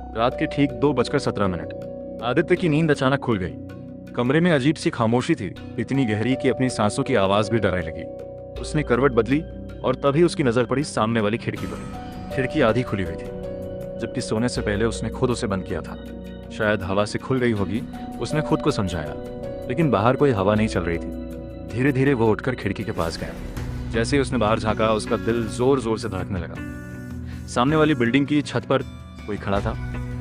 रात के ठीक 2:17 आदित्य की नींद अचानक खुल गई। कमरे में अजीब सी खामोशी थी, इतनी गहरी कि अपनी सांसों की आवाज भी डराने लगी। उसने करवट बदली और तभी उसकी नजर पड़ी सामने वाली खिड़की पर। खिड़की आधी खुली हुई थी, जबकि सोने से पहले उसने खुद उसे बंद किया था। शायद हवा से खुल गई होगी, उसने खुद को समझाया, लेकिन बाहर कोई हवा नहीं चल रही थी। धीरे धीरे वो उठकर खिड़की के पास गया। जैसे ही उसने बाहर झांका, उसका दिल जोर जोर से धड़कने लगा। सामने वाली बिल्डिंग की छत पर कोई खड़ा था,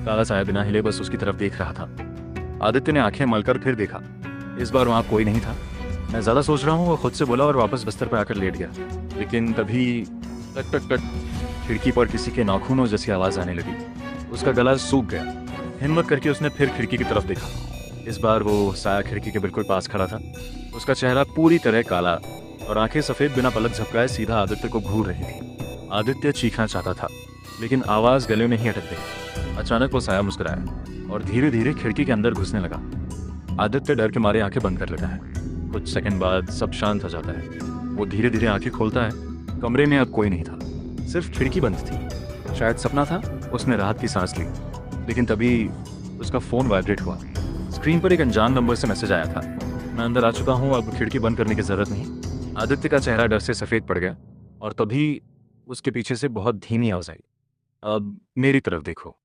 काला साया बिना हिले बस उसकी तरफ देख रहा था। आदित्य ने आंखें मलकर फिर देखा। इस बार वहां कोई नहीं था। मैं ज्यादा सोच रहा हूँ, वो खुद से बोला और वापस बिस्तर पर आकर लेट गया। लेकिन तभी टक टक टक, खिड़की पर किसी के नाखूनों जैसी आवाज आने लगी। उसका गला सूख गया। हिम्मत करके उसने फिर खिड़की की तरफ देखा। इस बार वो साया खिड़की के बिल्कुल पास खड़ा था। उसका चेहरा पूरी तरह काला और आंखें सफेद बिना पलक झपकाए सीधा आदित्य को घूर रही थी। आदित्य चीखना चाहता था, लेकिन आवाज गले में ही अटक गई। अचानक वो साया मुस्कुराया और धीरे धीरे खिड़की के अंदर घुसने लगा। आदित्य डर के मारे आंखें बंद कर लेता है। कुछ सेकंड बाद सब शांत हो जाता है। वो धीरे धीरे आंखें खोलता है। कमरे में अब कोई नहीं था, सिर्फ खिड़की बंद थी। शायद सपना था। उसने राहत की सांस ली, लेकिन तभी उसका फोन वाइब्रेट हुआ। स्क्रीन पर एक अनजान नंबर से मैसेज आया था। मैं अंदर आ चुका हूँ, अब खिड़की बंद करने की जरूरत नहीं। आदित्य का चेहरा डर से सफेद पड़ गया और तभी उसके पीछे से बहुत धीमी आवाज आई, अब मेरी तरफ देखो।